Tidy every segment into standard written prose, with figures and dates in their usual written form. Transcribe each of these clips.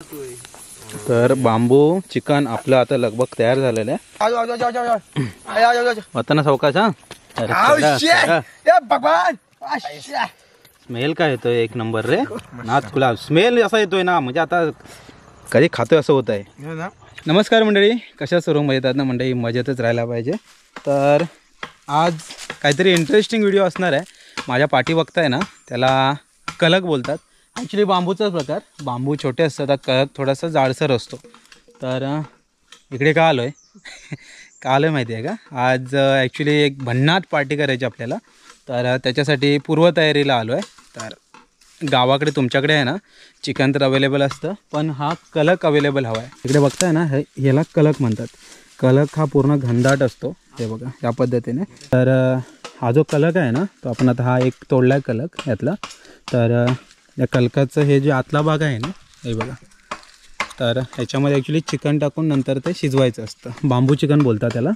तर बांबू चिकन आपलं आता लगभग तयार झालेलं आहे. वतना सावकाश हा. स्मेल काय येतोय एक नंबर रे. नाच खुला स्मेल असा येतोय ना, म्हणजे आता कधी खातोय असं होत आहे. नमस्कार मंडळी, कशा सर्व मजेत ना मंडळी. मजेतच राहायला पाहिजे. तर आज काहीतरी इंटरेस्टिंग व्हिडिओ असणार आहे. माझ्या पाठी बघताय ना, त्याला कलक बोलतात. ॲक्च्युली बांबूचाच प्रकार. बांबू छोटे असतात, कलक थोडासा जाडसर असतो. तर इकडे का आलो आहे का आलो आहे माहिती आहे का? आज ॲक्च्युली एक भन्नाट पार्टी करायची आपल्याला. तर त्याच्यासाठी पूर्वतयारीला आलो आहे. तर गावाकडे तुमच्याकडे आहे ना चिकन तर अवेलेबल असतं, पण हा कलक अवेलेबल हवा आहे. इकडे बघताय ना, ह्याला कलक म्हणतात. कलक हा पूर्ण घनदाट असतो. हे बघा या पद्धतीने. तर हा जो कलक आहे ना, तो आपण आता हा एक तोडला आहे कलक यातला. तर या कलकाचं हे जे आतला भाग आहे ना, हे बघा. तर ह्याच्यामध्ये ॲक्च्युली चिकन टाकून नंतर ते शिजवायचं असतं. बांबू चिकन बोलतात त्याला.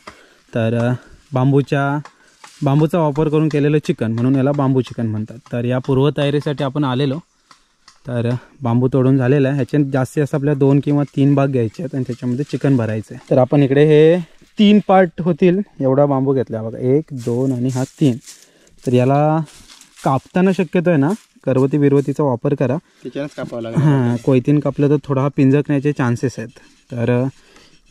तर बांबूचा वापर करून केलेलं चिकन म्हणून याला बांबू चिकन म्हणतात. तर या पूर्वतयारीसाठी आपण आलेलो. तर बांबू तोडून झालेला आहे. ह्याच्यात जास्तीत जास्त आपल्या 2 किंवा 3 भाग घ्यायचे आहेत आणि त्याच्यामध्ये चिकन भरायचं आहे. तर आपण इकडे हे 3 पार्ट होतील एवढा बांबू घेतला बघा. 1, 2 आणि हा 3. तर याला कापताना शक्यतो आहे ना करवती बिरवतीचा वापर करा. त्याच्यानंच कापावं लागेल. हां, कोयतीन कापलं तर थोडा पिंजकण्याचे चान्सेस आहेत. तर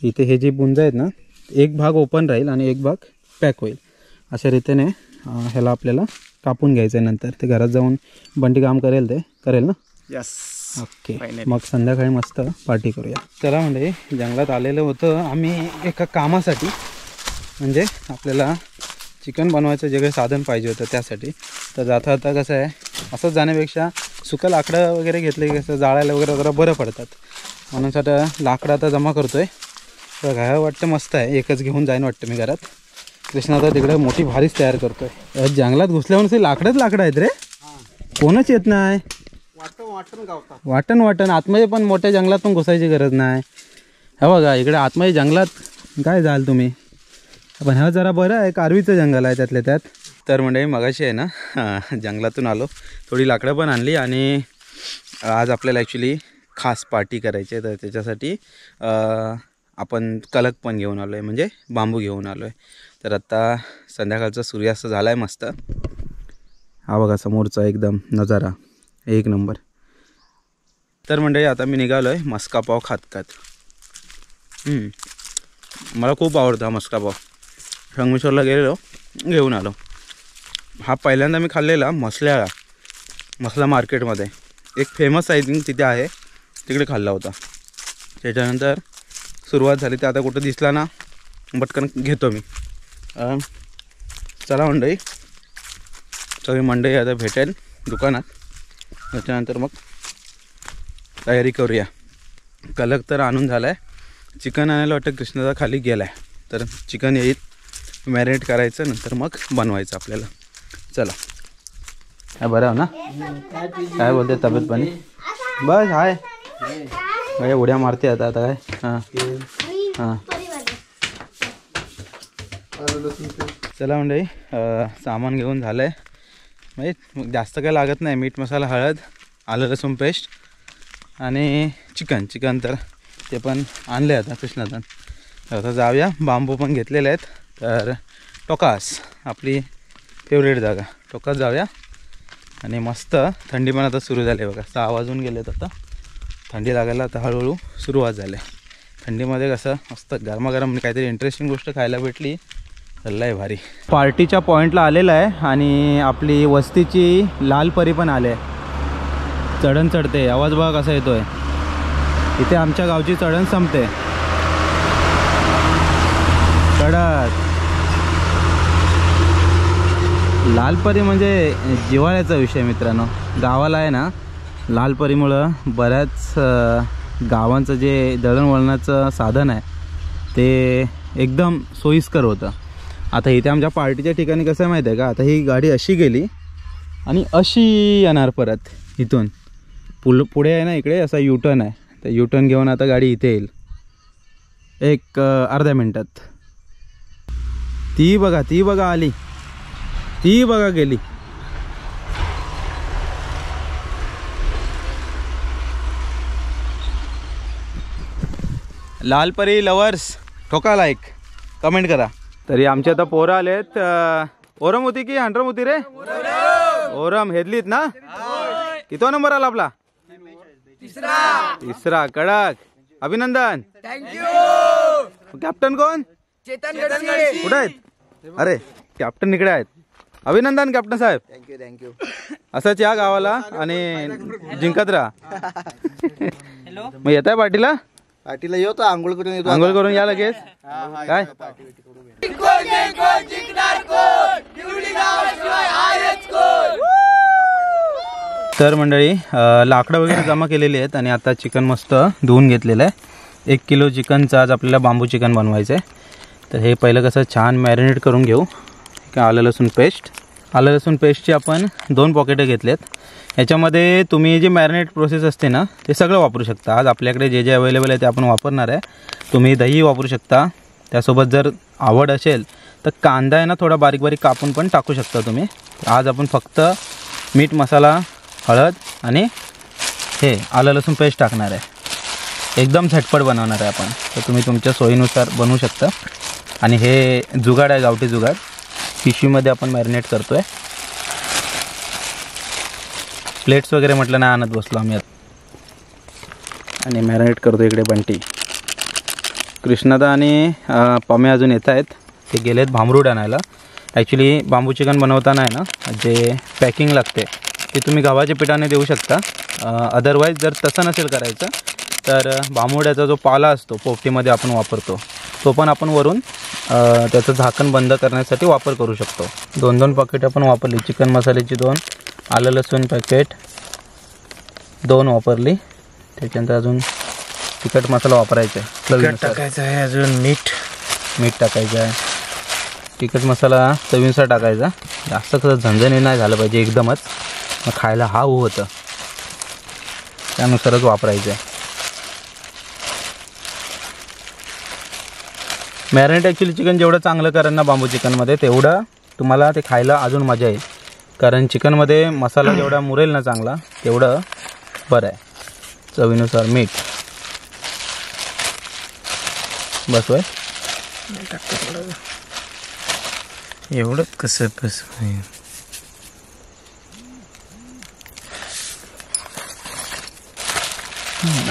इथे हे जे बुंज आहेत ना, एक भाग ओपन राहील आणि एक भाग पॅक होईल. अशा रीतीने ह्याला आपल्याला कापून घ्यायचं आहे. नंतर ते घरात जाऊन बंटी काम करेल ना. यस. ओके, मग संध्याकाळी मस्त पार्टी करूया. चला म्हणजे जंगलात आलेलं होतं आम्ही एका कामासाठी. म्हणजे आपल्याला चिकन बनवायचं जे काही साधन पाहिजे होतं त्यासाठी. तर जाता आता कसं आहे, असंच जाण्यापेक्षा सुकं लाकडं वगैरे घेतले की कसं जाळायला वगैरे जरा बरं पडतात. म्हणून साठी लाकडं आता जमा करतो आहे. तर काय वाटतं मस्त आहे. एकच घेऊन जाईन वाटतं मी घरात. कृष्णा आता तिकडे मोठी भारीच तयार करतो आहे. जंगलात घुसल्यावर लाकडं आहेत रे. कोणच येत नाही. वाटण आतमध्ये पण मोठ्या जंगलात पण घुसायची गरज नाही. हे बघा इकडे आतमध्ये जंगलात काय जाल तुम्ही. पण हा जरा बरं आहे, कारवीचं जंगल आहे त्यातल्या त्यात. तर म्हणजे मगाशी आहे ना जंगलातून आलो, थोडी लाकडं पण आणली आणि आज आपल्याला ॲक्च्युली खास पार्टी करायची आहे. तर त्याच्यासाठी आपण कलक पण घेऊन आलो आहे, म्हणजे बांबू घेऊन आलो आहे. तर आत्ता संध्याकाळचा सूर्यास्त झाला आहे मस्त. हा बघा समोरचा एकदम नजारा एक नंबर. तर म्हणजे आता मी निघालो आहे मस्का पाव खात. मला खूप आवडतं हा मस्का पाव. संगमेश्वरला गेलेलो, घेऊन आलो. हा पहिल्यांदा मी खाल्लेला मसला मार्केटमध्ये. एक फेमस आय थिंक तिथे आहे, तिकडे खाल्ला होता. त्याच्यानंतर सुरुवात झाली, ते आता कुठं दिसला ना पटकन घेतो मी. चला मंडळी, सगळी मंडळी आता भेटेल दुकानात. त्याच्यानंतर मग तयारी करूया. कलक तर आणून झाला आहे. चिकन आणायला वाटतं कृष्णाचा खाली गेला आहे. तर चिकन येईल, मॅरिनेट करायचं, नंतर मग बनवायचं आपल्याला. चला. काय बरं आहे ना? काय बोलते तब्येत पाणी? बस हाय काय उड्या मारते आता काय. हां हां, चला मंडळी, सामान घेऊन झालं आहे. म्हणजे जास्त काय लागत नाही. मीठ मसाला, हळद, आलं लसूण पेस्ट आणि चिकन तर ते पण आणले आता कृष्णातन. तर आता जाऊया. बांबू पण घेतलेले आहेत. तर टोकास आपली फेवरेट जागा, टोकास जाऊया. आणि मस्त थंडी पण आता सुरू झाली बघा. 6 वाजून गेलेत आता. थंडी लागायला आता हळूहळू सुरुवात झाली. थंडीमध्ये कसं मस्त गरमागरम काहीतरी इंटरेस्टिंग गोष्ट खायला भेटली तर लय भारी. पार्टीच्या पॉईंटला आलेला आहे आणि आपली वस्तीची लाल परी पण आले. चढण चढते, आवाज बघा कसा येतोय. इथे आमच्या गावची चढण संपते. चढत लालपरी म्हणजे जिव्हाळ्याचा विषय मित्रांनो. गावाला आहे ना लालपरीमुळं बऱ्याच गावांचं जे दळणवळणाचं साधन आहे ते एकदम सोयीस्कर होतं. आता इथे आमच्या पार्टीच्या ठिकाणी कसं आहे माहिती आहे का, आता ही गाडी अशी गेली आणि अशी येणार परत इथून. पुढे आहे ना इकडे असा युटर्न आहे. तर युटर्न घेऊन आता गाडी इथे येईल एक अर्ध्या मिनटात. ती बघा आली, ती बघा गेली. लालपरी लवर्स ठोका लाईक कमेंट करा. तरी आमचे आता पोरं आलेत. ओरम होती की हंड्रम होती रे? ओरम हेदलीत ना? किती नंबर आला आपला? तिसरा. कडक. अभिनंदन. कॅप्टन कोण? कुठे आहेत? अरे कॅप्टन इकडे आहेत. अभिनंदन कॅप्टन साहेब. थँक्यू. असंच या गावाला आणि जिंकत राहा. मग येत आहे पार्टीला? पार्टीला येतो, आंघोळ करून येतो. आंघोळ करून या लगेच. काय तर मंडळी लाकडं वगैरे जमा केलेली आहेत आणि आता चिकन मस्त धुवून घेतलेलं आहे. 1 किलो चिकनचं आज आपल्याला बांबू चिकन बनवायचं आहे. तर हे पहिलं कसं छान मॅरिनेट करून घेऊ. आलं लसूण पेस्टची आपण 2 पॉकेटं घेतलेत. याच्यामध्ये तुम्ही जी मॅरिनेट प्रोसेस असते ना ते सगळं वापरू शकता. आज आपल्याकडे जे जे अवेलेबल आहे ते आपण वापरणार आहे. तुम्ही दही वापरू शकता. त्यासोबत जर आवड असेल तर कांदा आहे ना थोडा बारीक बारीक कापून पण टाकू शकता तुम्ही. आज आपण फक्त मीठ, मसाला, हळद आणि हे आलं लसूण पेस्ट टाकणार आहे. एकदम झटपट बनवणार आहे आपण. तर तुम्ही तुमच्या सोयीनुसार बनवू शकता. आणि हे जुगाड आहे, गावठी जुगाड. पिशवीमध्ये आपण मॅरिनेट करतो आहे. प्लेट्स वगैरे म्हटलं नाही आणत बसलो आम्ही आणि मॅरिनेट करतो. इकडे बंटी, कृष्णादा आणि पमे अजून येत आहेत. ते गेलेत भांबरूड आणायला. ॲक्च्युली बांबू चिकन बनवताना आहे ना जे पॅकिंग लागते ते तुम्ही गव्हाच्या पिठाने देऊ शकता. अदरवाईज जर तसं नसेल करायचं तर बांबुड्याचा जो पाला असतो पोपटीमध्ये आपण वापरतो तो पण आपण वरून त्याचं झाकण बंद करण्यासाठी वापर करू शकतो. 2-2 पॅकेट आपण वापरली. चिकन मसाल्याची 2, आलं लसूण पॅकेट 2 वापरली. त्याच्यानंतर अजून तिखट मसाला वापरायचा आहे, टाकायचं आहे. अजून मीठ टाकायचं आहे. तिखट मसाला चवीनुसार टाकायचा. जास्त कसं झणझणी नाही झालं पाहिजे एकदमच, मग खायला हाऊ होतं. त्यानुसारच वापरायचं आहे. मॅरिनेट ॲक्च्युली चिकन जेवढं चांगलं करेल ना बांबू चिकनमध्ये तेवढं तुम्हाला ते खायला अजून मजा येईल. कारण चिकनमध्ये मसाला जेवढा मुरेल ना चांगला तेवढं बरं आहे. चवीनुसार मीठ बस होय. एवढं कसं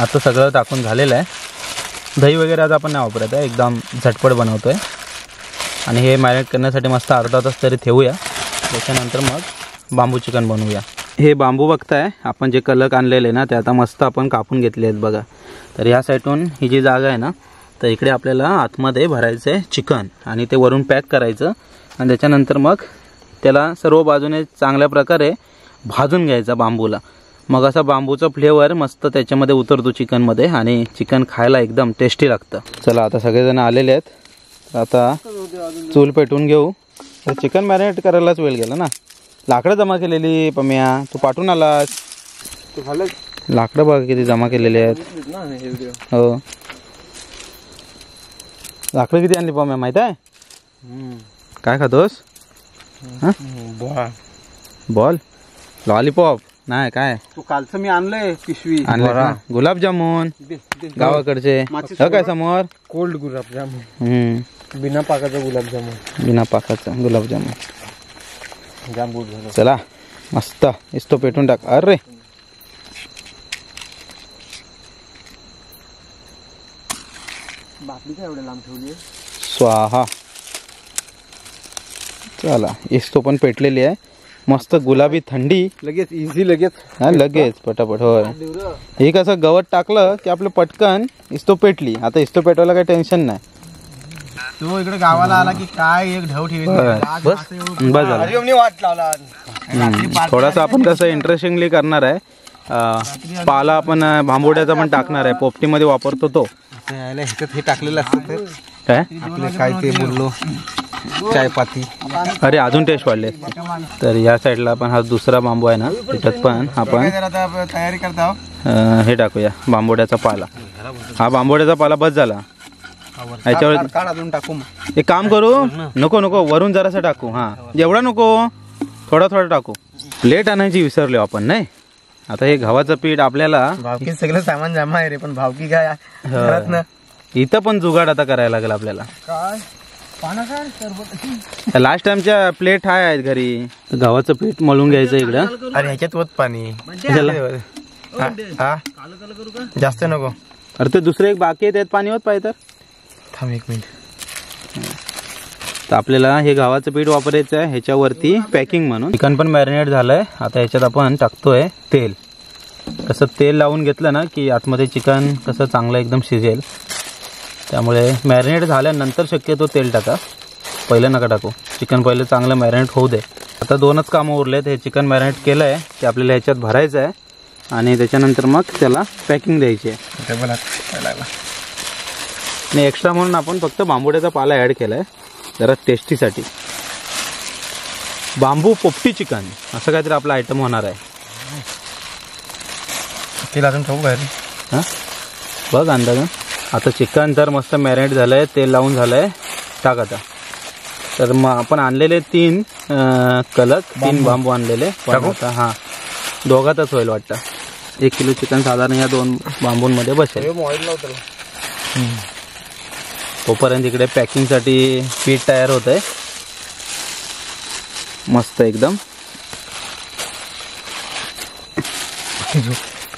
आता सगळं टाकून झालेलं आहे. दही वगैरे आज आपण नाही वापरत आहे. एकदम झटपट बनवतो आहे. आणि हे मॅरिनेट करण्यासाठी मस्त अर्धा तास तरी ठेवूया. त्याच्यानंतर मग बांबू चिकन बनवूया. हे बांबू बघताय आपण जे कलक आणलेले ना ते आता मस्त आपण कापून घेतले आहेत बघा. तर या साईडून ही जी जागा आहे ना तर इकडे आपल्याला आतमध्ये भरायचं आहे चिकन आणि ते वरून पॅक करायचं. आणि त्याच्यानंतर मग त्याला सर्व बाजूने चांगल्या प्रकारे भाजून घ्यायचा बांबूला. मग असा बांबूचा फ्लेवर मस्त त्याच्यामध्ये उतरतो चिकनमध्ये आणि चिकन खायला एकदम टेस्टी लागतं. चला आता सगळेजण आलेले आहेत. आता चूल पेटवून घेऊ. तर चिकन मॅरिनेट करायलाच वेळ गेला ना. लाकडं जमा केलेली पम्या तू पाठवून आलास. लाकडं बघा किती जमा केलेली आहेत. हो लाकडं किती आणली पम्या माहित आहे? काय खातोस? बॉल लॉलीपॉप नाही काय तू कालचं मी आणलंय पिशवी. आणलं गुलाबजामुन गावाकडचे. काय समोर कोल्ड गुलाबजामुन, बिना पाकाचा गुलाबजामुन. जाम गुड झालं. चला मस्त इस्तो पेटून टाक. अरे बाटली काय एवढ्या लांब ठेवली? स्वाहा. चला इस्तो पण पेटलेली आहे. मस्त गुलाबी थंडी लगेच इझी लगेच लगेच पटापट. होय हे कसं गवत टाकलं की आपलं पटकन इस्तो पेटली. आता इस्तो पेटवायला काही टेन्शन नाही. तो इकडे गावाला आला की काय एक ढव ठेवली. बस झालं. थोडासा आपण कसं इंटरेस्टिंगली करणार आहे. पाला आपण भांबोड्याचा पण टाकणार आहे. पोपटीमध्ये वापरतो तो. हे टाकलेलं असतं काय आपले काय ते बोललो चायपाती. अरे अजून टेस्ट वाढले. तर या साईडला आपण हा दुसरा बांबू आहे ना त्याच्यात पण आपण तयारी करता हे टाकूया बांबोड्याचा पाला. हा बांबोड्याचा पाला बस झाला. याच्यावर अजून टाकू. एक काम करू. नको वरून जरासा टाकू. हा एवढा नको थोडा टाकू. प्लेट आणायची विसरलो आपण नाही. आता हे गव्हाचं पीठ आपल्याला भावकी सगळं सामान जमा आहे रे पण भावकी काय घरात ना इथं पण जुगाड आता करायला लागेल आपल्याला. काय पाना काय सरबत लास्ट टाइमच्या प्लेट हाय आहेत घरी. गव्हाचं पीठ मळून घ्यायचं इकडं. अरे ह्याच्यात होत पाणी कशाला? हा जास्त नको. अरे ते दुसरं एक बाकी आहे त्यात पाणी होत पाहिजे तर. थांब 1 मिनिट. तर आपल्याला हे गव्हाचं पीठ वापरायचं आहे ह्याच्यावरती पॅकिंग म्हणून. चिकन पण मॅरिनेट झालंय. आता ह्याच्यात आपण टाकतोय तेल. कसं तेल लावून घेतलं ना की आतमध्ये चिकन कसं चांगलं एकदम शिजेल. त्यामुळे मॅरिनेट झाल्यानंतर शक्यतो तेल टाका, पहिलं नका टाकू. चिकन पहिलं चांगलं मॅरिनेट होऊ दे. आता 2च कामं उरलेत. हे चिकन मॅरिनेट केलं आहे ते आपल्याला ह्याच्यात भरायचं आहे आणि त्याच्यानंतर मग त्याला पॅकिंग द्यायची आहे. आणि एक्स्ट्रा म्हणून आपण फक्त बांबुड्याचा पाला ॲड केला आहे जरा टेस्टीसाठी. बांबू पोपटी चिकन असं काहीतरी आपला आयटम होणार आहे. तेल अजून ठेवू काय? हां बघ अंदाज. आता चिकन तर मस्त मॅरिनेट झालं आहे, तेल लावून झालं आहे. टाक आता. तर मग आपण आणलेले 3 कलक 3 बांबू आणलेले. हां दोघातच होईल वाटतं. 1 किलो चिकन साधारण या 2 बांबूंमध्ये बसेल. तोपर्यंत इकडे पॅकिंगसाठी पीठ तयार होत आहे मस्त एकदम.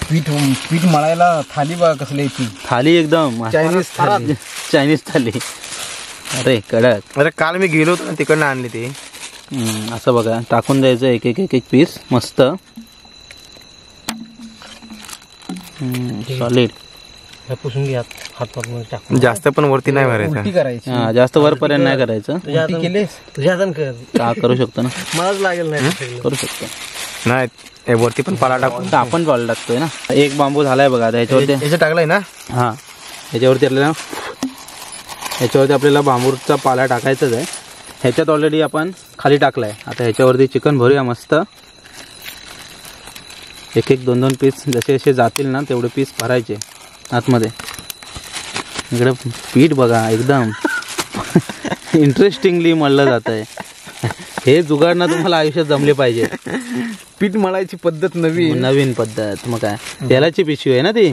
पीठ मळायला थाली बघा कसली ती थाली एकदम चायनीज थाली. अरे कडक. अरे काल मी गेलो होतो ना तिकडनं आणली ती. असं बघा टाकून द्यायचं एक एक पीस मस्त सॉलिड. पुसून घ्या हात टाकून. जास्त पण वरती नाही भरायचं. जास्त वरपर्यंत नाही करायचं. तुझ्या करू शकतो ना. मलाच लागेल नाही करू शकतो. नाही वरती पण पाला टाकून आपण पाला टाकतोय ना. एक बांबू झालाय बघा आता ह्याच्यावरती टाकलाय ना. हा ह्याच्यावरती आपल्याला बांबूचा पाला टाकायचाच आहे. ह्याच्यात ऑलरेडी आपण खाली टाकलाय. आता ह्याच्यावरती चिकन भरूया मस्त. 1-2 पीस जसे जसे जातील ना तेवढे पीस भरायचे आतमध्ये. इकडे पीठ बघा एकदम इंटरेस्टिंगली मळलं जात आहे. हे जुगाड ना तुम्हाला आयुष्यात जमले पाहिजे. पीठ मळायची पद्धत नवीन पद्धत. मग काय तेलाची पिशवी आहे ना ती.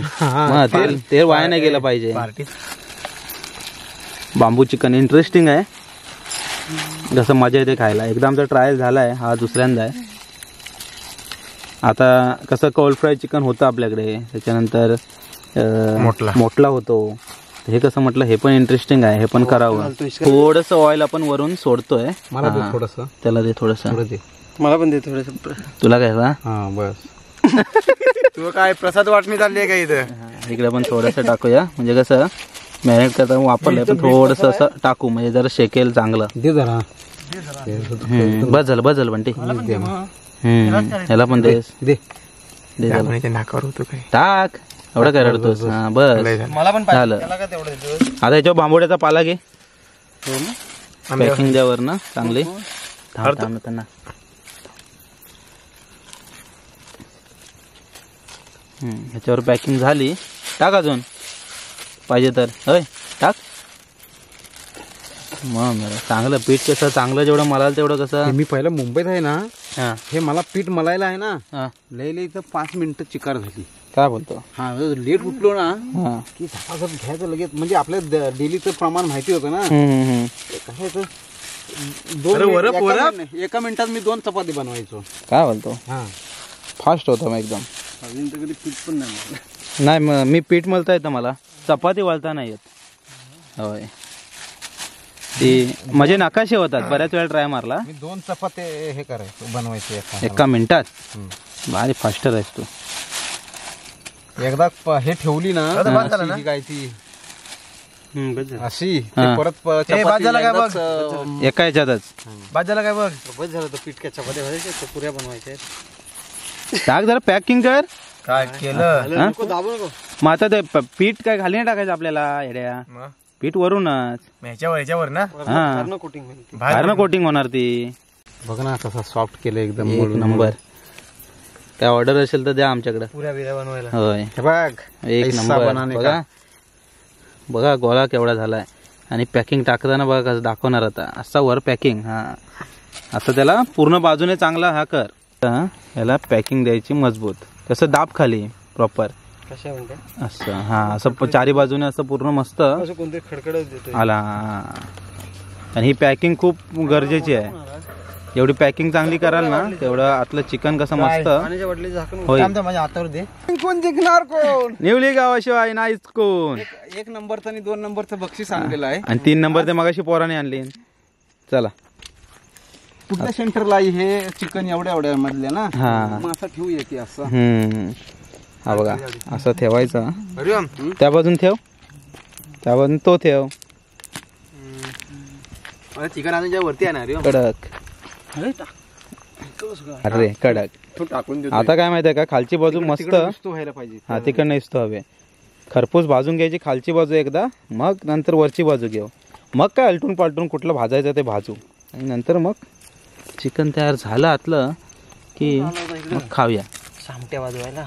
तेल वाया नाही गेलं पाहिजे. बांबू चिकन इंटरेस्टिंग आहे. जसं मजा येते खायला. एकदा आमचा ट्रायल झाला आहे, हा दुसऱ्यांदा आहे. आता कसं कोल्ड फ्राय चिकन होतं आपल्याकडे, त्याच्यानंतर मोठला होतो. हे कसं म्हटलं हे पण इंटरेस्टिंग आहे, हे पण करावं. थोडंसं ऑइल आपण वरून सोडतोय. मला थोडस त्याला दे थोडंसं. मला पण दे थोडस. तुला काय का? हा बस. तू काय प्रसाद वाटणी चालली आहे का इथं? इकडे पण थोडंसं टाकूया म्हणजे कसं मॅरिनेट करता वापरलंय पण थोडंसं असं टाकू म्हणजे जरा शेकेल चांगलं. दे जरा. बस झालं बंटी. ह्याला पण दे नाकावर होतो काय टाक. एवढं काय रडतोस? हा बस मला पण झालं. आता ह्याच्यावर बांबोड्याचा पाला घे. पॅकिंग द्यावर ना चांगली. त्यांना ह्याच्यावर पॅकिंग झाली. टाक अजून पाहिजे तर. होय टाक. मग चांगलं पीठ कसं चांगलं जेवढं मलाल तेवढं कसं. मी पहिलं मुंबईत आहे ना, हे मला पीठ मलायला आहे ना लई इथं 5 मिनिटं चिकार झाली. काय बोलतो? हा लेट उठलो ना की झपाझप घ्यायचं लगेच. म्हणजे आपल्या डेलीचं प्रमाण माहिती होतं ना. कसं 1 मिनिटात मी 2 चपाती बनवायचो. काय बोलतो? हा फास्ट होतं मग एकदम. अजून तर कधी पीठ पण नाही मग मी पीठ मळता येतं मला, चपाती वळता नाही येत. होय ती म्हणजे नकाशे होतात. बऱ्याच वेळा ट्राय मारला. मी 2 चपाती हे करायचो बनवायचे 1 मिनिटात. भारी फास्टर आहेस तू. एकदा हे ठेवली ना काय ती अशी परत एका ह्याच्यातच बाजाला काय बघ. बस झालं तर पीठ काय चपात्या भरायच्या पुऱ्या बनवायच्या. टाक जरा पॅकिंग कर. काय केलं मग आता ते पीठ काय खाली नाही टाकायचं आपल्याला. येड्या पीठ वरूनच ह्याच्यावर ना. बाहेरनं कोटिंग होणार ती. बघ ना कसं सॉफ्ट केलं एकदम. एक नंबर. काय ऑर्डर असेल तर द्या आमच्याकडे पुऱ्या बिऱ्या बनवायला. होय बघ एक नंबर. बघा गोळा केवढा झालाय. आणि पॅकिंग टाकताना बघा कसं दाखवणार आता. असा वर पॅकिंग. हा आता त्याला पूर्ण बाजूने चांगला हा कर. याला पॅकिंग द्यायची मजबूत. कसं दाब खाली प्रॉपर. कशा म्हणते असं हा असं चारी बाजूने असं पूर्ण मस्त असं कोणतरी खडखडच देतो आला. आणि ही पॅकिंग खूप गरजेची आहे. एवढी पॅकिंग चांगली कराल ना तेवढं आतलं चिकन कसं मस्त होईल. माझ्या हातावर दे. कोण जिंकणार कोण? निवली गावाशिवाय नाहीच कोण. एक नंबरचं आणि 2 नंबरचं बक्षीस आणलेलं आहे आणि 3 नंबर ते मगाशी पोराने आणली. चला कुठल्या सेंटरला हे चिकन एवढ्या मधल्या ना. हा मग असं ठेवूया की असं. हा बघा असं ठेवायचा. त्या बाजून ठेव, त्या बाजून तो ठेव. चिकन अजून ज्या वरती आहे ना. कडक अरे कडक. तो टाकून देतो. आता काय माहिती आहे का, खालची बाजू मस्त व्हायला पाहिजे. हा तिकडनं इस्तो हवे. खरपूस भाजून घ्यायची खालची बाजू एकदा, मग नंतर वरची बाजू घेऊ. मग काय अलटून पालटून कुठलं भाजायचं ते भाजू. आणि नंतर मग चिकन तयार झालं आतलं की मग खाऊया. सामट्या वाजवायला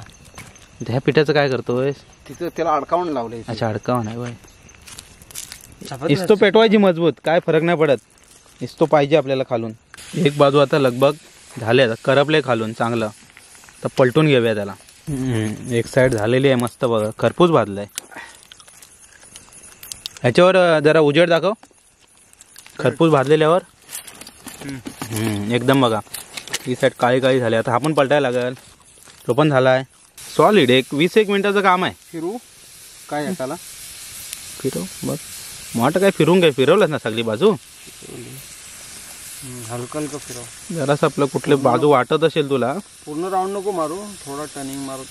ह्या पिठाचं काय करतोय? तिथं त्याला अडकावून लावलंय. अच्छा अडकावा नाही वय. इस्तो पेटवायची मजबूत, काय फरक नाही पडत. इस्तो पाहिजे आपल्याला खालून. एक बाजू आता लगभग झाले, करपले खालून चांगलं. तर पलटून घेऊया त्याला. एक साईड झालेली आहे मस्त बघा, खरपूस भाजलाय. ह्याच्यावर जरा उजेड दाखव. खरपूस भाजलेल्यावर एकदम बघा ही साईड काळी काळी झाली. आता हा पण पलटायला लागेल. तो पण झालाय सॉलिड. 20-1 मिनिटाचं काम आहे. फिरू काय आहे त्याला? फिरव बघ. मोठं काय फिरून काय, फिरवलंच ना सगळी बाजू. हलकं हलकं फिरव. जरासं आपलं कुठले बाजू वाटत असेल तुला. पूर्ण राऊंड नको मारू, थोडा टर्निंग मारत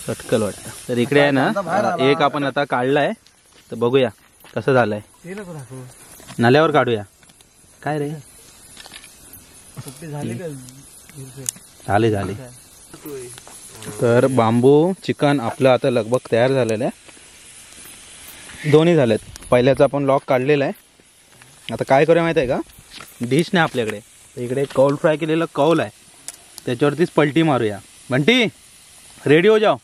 चटकल वाटतं. तर इकडे आहे ना एक आपण आता काढलाय, तर बघूया कसं झालंय. नाल्यावर काढूया. काय रे झाले झाले. तर बांबू चिकन आपलं आता लगभग तयार झालेलं आहे. दोन्ही झालेत. पहिल्याचा आपण लॉक काढलेला आहे. आता काय करूया माहिती आहे का, डिश नाही आपल्याकडे. इकडे कौल फ्राय केलेलं कौल आहे, त्याच्यावरतीच पलटी मारूया. बंटी रेडी हो जाओ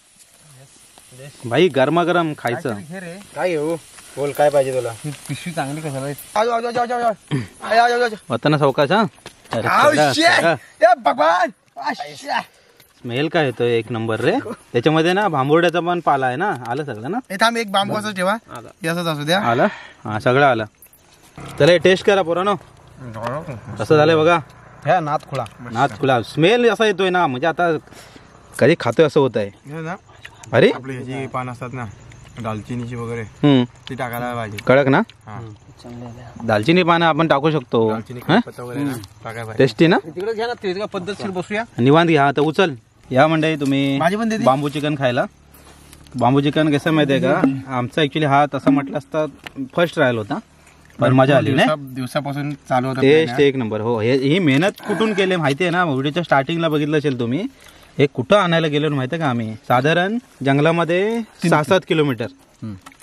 भाई, गरमागरम खायचं. काय घेऊ बोल, काय पाहिजे तुला? पिशवी चांगली कशाला? होता ना सावकाश. स्मेल काय येतोय एक नंबर रे. त्याच्यामध्ये ना भांबुर्ड्याचा पण पाला आहे ना. आलं सगळं ना. थांब एक बांबू असं ठेवा. असंच असू द्या. आलं हा सगळं आलं. चला टेस्ट करा पोरानो कसं झालंय बघा. ह्या नाथ खुळा स्मेल असा येतोय ना, म्हणजे आता कधी खातोय असं होत आहे. अरे आपली ह्याची पान असतात ना दालचिनीची वगैरे, ती टाकायला पाहिजे. कडक ना. दालचिनी पानं आपण टाकू शकतो. टेस्टी ना. तिकडे घ्या ना, पद्धतशीर बसूया निवांत घ्या. आता उचल या मंडळी तुम्ही बांबू चिकन खायला. बांबू चिकन कसं माहितीये का, आमचा ऍक्च्युली हा तसा म्हटलं असता फर्स्ट ट्रायल होता, पण मजा आली नाही. दिवसापासून चालू होता. टेस्ट एक नंबर. हो ही मेहनत कुठून केली माहितीये ना. व्हिडिओच्या स्टार्टिंगला बघितलं असेल तुम्ही. हे कुठं आणायला गेलो माहितीये का, आम्ही साधारण जंगलामध्ये 6-7 किलोमीटर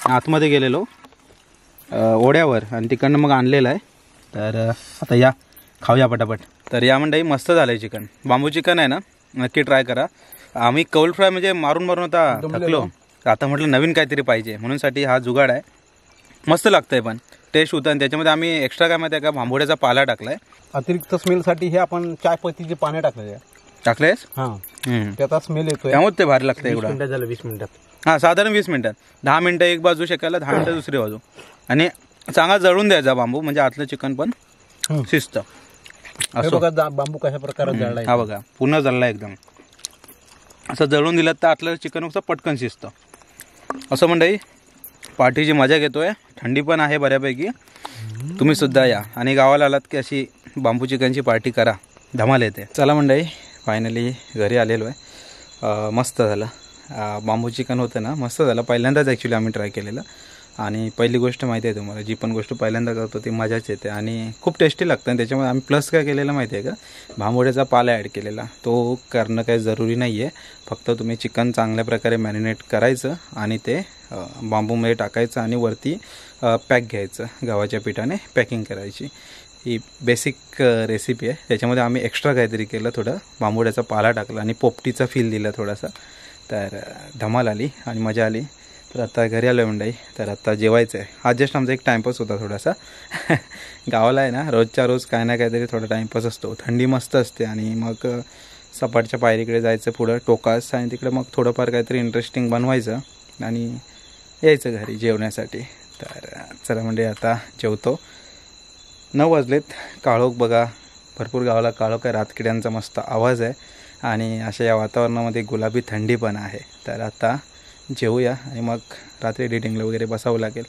आतमध्ये गेलेलो ओढ्यावर, आणि तिकडनं मग आणलेलं आहे. तर आता या खाऊया पटापट. तर या मंडळी मस्त झालंय चिकन. बांबू चिकन आहे ना, नक्की ट्राय करा. आम्ही कौल फ्राय म्हणजे मारून आता थकलो. आता म्हटलं नवीन काहीतरी पाहिजे, म्हणून साठी हा जुगाड आहे. मस्त लागतंय पण टेस्ट होतं. आणि त्याच्यामध्ये आम्ही एक्स्ट्रा काय माहिती आहे का, भांबोड्याचा पाला टाकलाय. अतिरिक्त स्मेलसाठी हे आपण चायपत्तीची पाने टाकलेस. त्याचा स्मेल येतोय, त्यामुळे ते भारी लागतं. 20 मिनिटात झालं. 20 मिनिटात हा साधारण 20 मिनिटात. 10 मिनिटं एक बाजू शेकायला, 10 मिनिटं दुसरी बाजू. आणि चांगला जळून द्यायचा बांबू, म्हणजे आतलं चिकन पण शिजतं. असं बघा बांबू कशा प्रकारे जळलाय. हा बघा पूर्ण जळला एकदम. असं जळून दिलं तर आतलं चिकन असं पटकन शिजतं. असं मंडळी पार्टीची मजा घेतोय. थंडी पण आहे बऱ्यापैकी. तुम्ही सुद्धा या आणि गावाला आलात की अशी बांबू चिकनची पार्टी करा, धमाल येते. चला मंडळी फायनली घरी आलेलो आहे. मस्त झालं. बांबू चिकन होतं ना, मस्त झालं. पहिल्यांदाच ॲक्च्युली आम्ही ट्राय केलेलं. आणि पहिली गोष्ट माहिती आहे तुम्हाला, जी पण गोष्ट पहिल्यांदा करतो ती मजाच येते आणि खूप टेस्टी लागतं. आणि त्याच्यामुळे आम्ही प्लस काय केलेलं माहिती आहे का, भांबोड्याचा पाला ॲड केलेला. तो करणं काही जरुरी नाही आहे. फक्त तुम्ही चिकन चांगल्या प्रकारे मॅरिनेट करायचं आणि ते बांबूमध्ये टाकायचं आणि वरती पॅक घ्यायचं. गव्हाच्या पिठाने पॅकिंग करायची. ही बेसिक रेसिपी आहे. त्याच्यामध्ये आम्ही एक्स्ट्रा काहीतरी केलं, थोडं बांबोड्याचा पाला टाकला आणि पोपटीचा फील दिला थोडासा. तर धमाल आली आणि मजा आली. तर आता घरी आलो आहे मंडळी. तर आता जेवायचं आहे. हा जस्ट आमचा एक टाईमपास होता थोडासा. गावाला आहे ना, रोजच्या रोज काय ना काहीतरी थोडा टाईमपास असतो. थंडी मस्त असते आणि मग सपाटच्या पायरीकडे जायचं पुढं टोकास आणि तिकडे मग थोडंफार काहीतरी इंटरेस्टिंग बनवायचं आणि यायचं घरी जेवण्यासाठी. तर चला म्हणजे आता जेवतो. 9 वाजलेत. काळोख बघा, भरपूर गावाला काळोख आहे, रातकिड्यांचा मस्त आवाज आहे आणि अशा या वातावरणामध्ये गुलाबी थंडी पण आहे. तर आता जेवूया आणि मग रात्री एडिटिंगला वगैरे बसावं लागेल.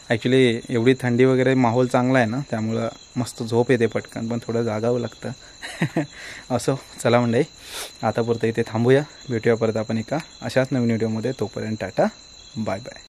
ॲक्च्युली एवढी थंडी वगैरे माहोल चांगला आहे ना, त्यामुळं मस्त झोप येते पटकन, पण थोडं जागावं लागतं. असो, चला मंडळी आता पुरतं इथे थांबूया. भेटूया परत आपण एका अशाच नवीन व्हिडिओमध्ये. तोपर्यंत टाटा, बाय बाय.